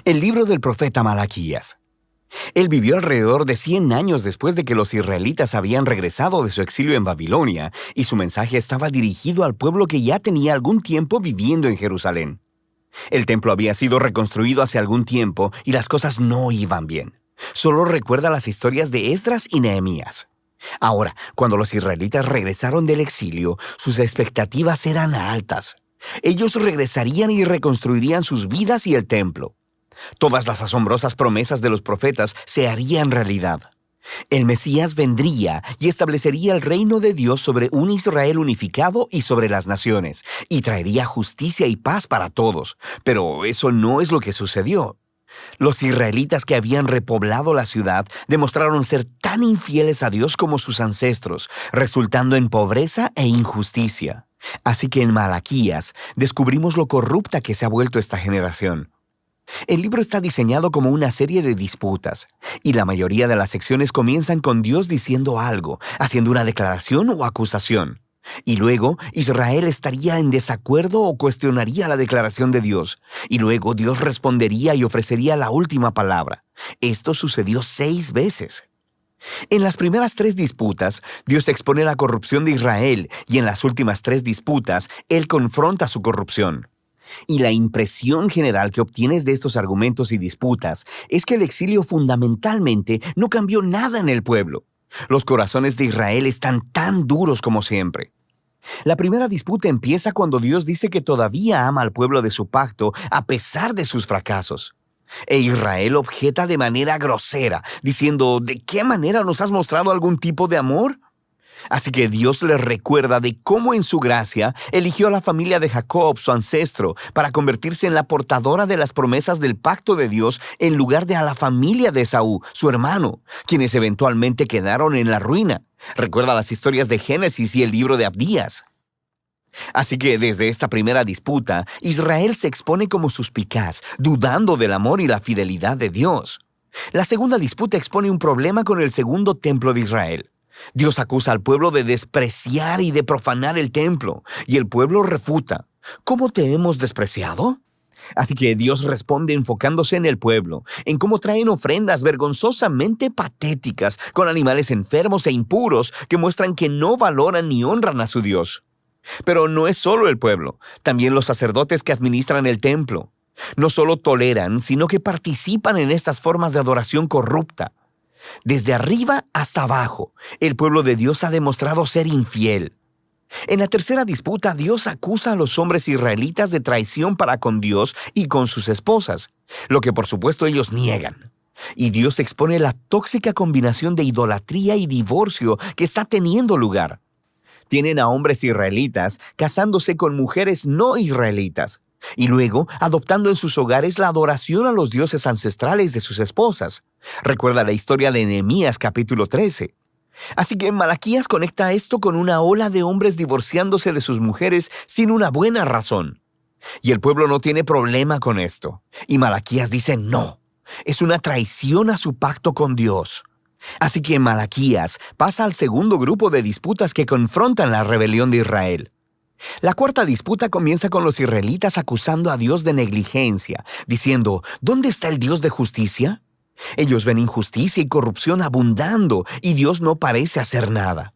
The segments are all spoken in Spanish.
El libro del profeta Malaquías. Él vivió alrededor de 100 años después de que los israelitas habían regresado de su exilio en Babilonia, y su mensaje estaba dirigido al pueblo que ya tenía algún tiempo viviendo en Jerusalén. El templo había sido reconstruido hace algún tiempo y las cosas no iban bien. Solo recuerda las historias de Esdras y Nehemías. Ahora, cuando los israelitas regresaron del exilio, sus expectativas eran altas. Ellos regresarían y reconstruirían sus vidas y el templo. Todas las asombrosas promesas de los profetas se harían realidad. El Mesías vendría y establecería el reino de Dios sobre un Israel unificado y sobre las naciones, y traería justicia y paz para todos. Pero eso no es lo que sucedió. Los israelitas que habían repoblado la ciudad demostraron ser tan infieles a Dios como sus ancestros, resultando en pobreza e injusticia. Así que en Malaquías descubrimos lo corrupta que se ha vuelto esta generación. El libro está diseñado como una serie de disputas, y la mayoría de las secciones comienzan con Dios diciendo algo, haciendo una declaración o acusación. Y luego Israel estaría en desacuerdo o cuestionaría la declaración de Dios, y luego Dios respondería y ofrecería la última palabra. Esto sucedió 6 veces. En las primeras 3 disputas, Dios expone la corrupción de Israel, y en las últimas 3 disputas, Él confronta su corrupción. Y la impresión general que obtienes de estos argumentos y disputas es que el exilio fundamentalmente no cambió nada en el pueblo. Los corazones de Israel están tan duros como siempre. La primera disputa empieza cuando Dios dice que todavía ama al pueblo de su pacto a pesar de sus fracasos. E Israel objeta de manera grosera, diciendo, ¿de qué manera nos has mostrado algún tipo de amor? Así que Dios les recuerda de cómo en su gracia eligió a la familia de Jacob, su ancestro, para convertirse en la portadora de las promesas del pacto de Dios en lugar de a la familia de Esaú, su hermano, quienes eventualmente quedaron en la ruina. Recuerda las historias de Génesis y el libro de Abdías. Así que desde esta primera disputa, Israel se expone como suspicaz, dudando del amor y la fidelidad de Dios. La segunda disputa expone un problema con el segundo templo de Israel. Dios acusa al pueblo de despreciar y de profanar el templo, y el pueblo refuta. ¿Cómo te hemos despreciado? Así que Dios responde enfocándose en el pueblo, en cómo traen ofrendas vergonzosamente patéticas con animales enfermos e impuros que muestran que no valoran ni honran a su Dios. Pero no es solo el pueblo, también los sacerdotes que administran el templo. No solo toleran, sino que participan en estas formas de adoración corrupta. Desde arriba hasta abajo, el pueblo de Dios ha demostrado ser infiel. En la tercera disputa, Dios acusa a los hombres israelitas de traición para con Dios y con sus esposas, lo que por supuesto ellos niegan. Y Dios expone la tóxica combinación de idolatría y divorcio que está teniendo lugar. Tienen a hombres israelitas casándose con mujeres no israelitas, y luego adoptando en sus hogares la adoración a los dioses ancestrales de sus esposas. Recuerda la historia de Nehemías capítulo 13. Así que Malaquías conecta esto con una ola de hombres divorciándose de sus mujeres sin una buena razón. Y el pueblo no tiene problema con esto. Y Malaquías dice no. Es una traición a su pacto con Dios. Así que Malaquías pasa al segundo grupo de disputas que confrontan la rebelión de Israel. La cuarta disputa comienza con los israelitas acusando a Dios de negligencia, diciendo, ¿dónde está el Dios de justicia? Ellos ven injusticia y corrupción abundando y Dios no parece hacer nada.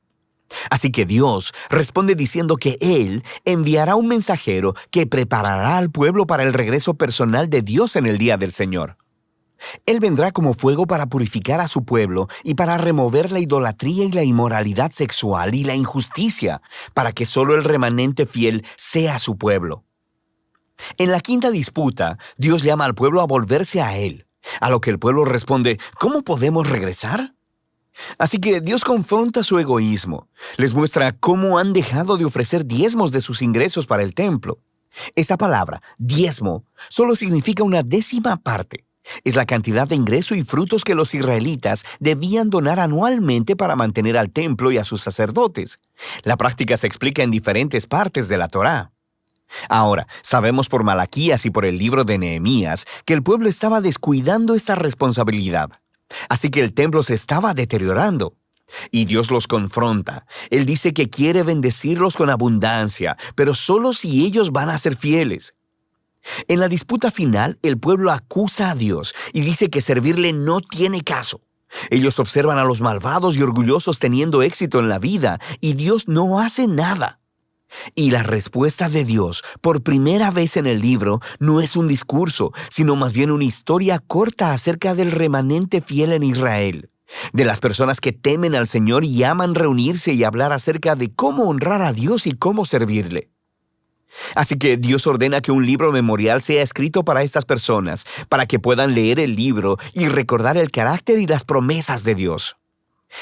Así que Dios responde diciendo que Él enviará un mensajero que preparará al pueblo para el regreso personal de Dios en el día del Señor. Él vendrá como fuego para purificar a su pueblo y para remover la idolatría y la inmoralidad sexual y la injusticia, para que solo el remanente fiel sea su pueblo. En la quinta disputa, Dios llama al pueblo a volverse a Él, a lo que el pueblo responde, ¿cómo podemos regresar? Así que Dios confronta su egoísmo, les muestra cómo han dejado de ofrecer diezmos de sus ingresos para el templo. Esa palabra, diezmo, solo significa una décima parte. Es la cantidad de ingreso y frutos que los israelitas debían donar anualmente para mantener al templo y a sus sacerdotes. La práctica se explica en diferentes partes de la Torá. Ahora, sabemos por Malaquías y por el libro de Nehemías que el pueblo estaba descuidando esta responsabilidad. Así que el templo se estaba deteriorando. Y Dios los confronta. Él dice que quiere bendecirlos con abundancia, pero solo si ellos van a ser fieles. En la disputa final, el pueblo acusa a Dios y dice que servirle no tiene caso. Ellos observan a los malvados y orgullosos teniendo éxito en la vida y Dios no hace nada. Y la respuesta de Dios, por primera vez en el libro, no es un discurso, sino más bien una historia corta acerca del remanente fiel en Israel, de las personas que temen al Señor y aman reunirse y hablar acerca de cómo honrar a Dios y cómo servirle. Así que Dios ordena que un libro memorial sea escrito para estas personas, para que puedan leer el libro y recordar el carácter y las promesas de Dios.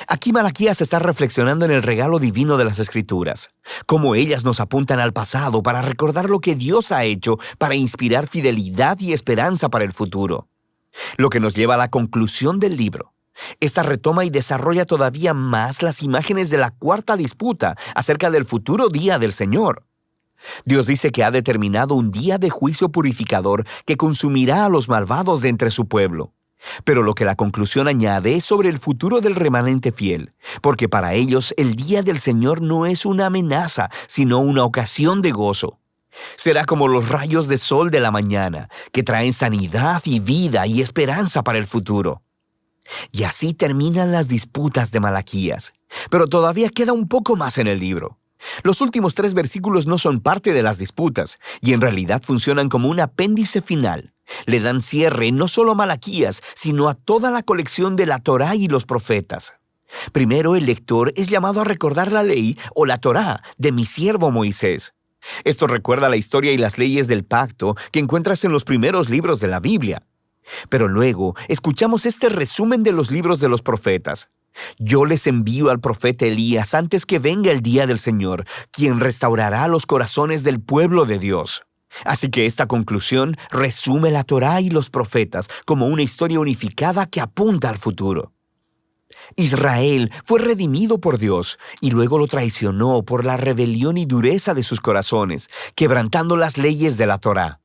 Aquí Malaquías está reflexionando en el regalo divino de las Escrituras, cómo ellas nos apuntan al pasado para recordar lo que Dios ha hecho para inspirar fidelidad y esperanza para el futuro. Lo que nos lleva a la conclusión del libro. Esta retoma y desarrolla todavía más las imágenes de la cuarta disputa acerca del futuro día del Señor. Dios dice que ha determinado un día de juicio purificador que consumirá a los malvados de entre su pueblo. Pero lo que la conclusión añade es sobre el futuro del remanente fiel, porque para ellos el día del Señor no es una amenaza, sino una ocasión de gozo. Será como los rayos de sol de la mañana, que traen sanidad y vida y esperanza para el futuro. Y así terminan las disputas de Malaquías. Pero todavía queda un poco más en el libro. Los últimos 3 versículos no son parte de las disputas, y en realidad funcionan como un apéndice final. Le dan cierre no solo a Malaquías, sino a toda la colección de la Torá y los profetas. Primero, el lector es llamado a recordar la ley o la Torá de mi siervo Moisés. Esto recuerda la historia y las leyes del pacto que encuentras en los primeros libros de la Biblia. Pero luego, escuchamos este resumen de los libros de los profetas. Yo les envío al profeta Elías antes que venga el día del Señor, quien restaurará los corazones del pueblo de Dios. Así que esta conclusión resume la Torá y los profetas como una historia unificada que apunta al futuro. Israel fue redimido por Dios y luego lo traicionó por la rebelión y dureza de sus corazones, quebrantando las leyes de la Torá.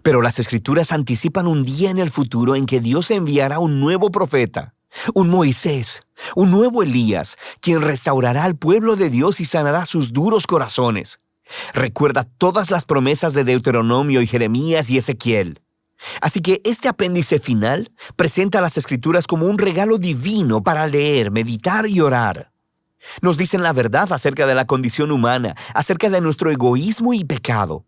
Pero las Escrituras anticipan un día en el futuro en que Dios enviará un nuevo profeta, un Moisés, un nuevo Elías, quien restaurará al pueblo de Dios y sanará sus duros corazones. Recuerda todas las promesas de Deuteronomio y Jeremías y Ezequiel. Así que este apéndice final presenta las Escrituras como un regalo divino para leer, meditar y orar. Nos dicen la verdad acerca de la condición humana, acerca de nuestro egoísmo y pecado.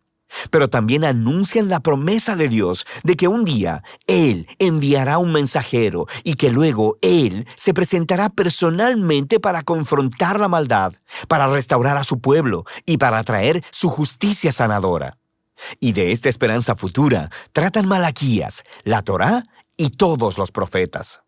Pero también anuncian la promesa de Dios de que un día Él enviará un mensajero y que luego Él se presentará personalmente para confrontar la maldad, para restaurar a su pueblo y para traer su justicia sanadora. Y de esta esperanza futura tratan Malaquías, la Torá y todos los profetas.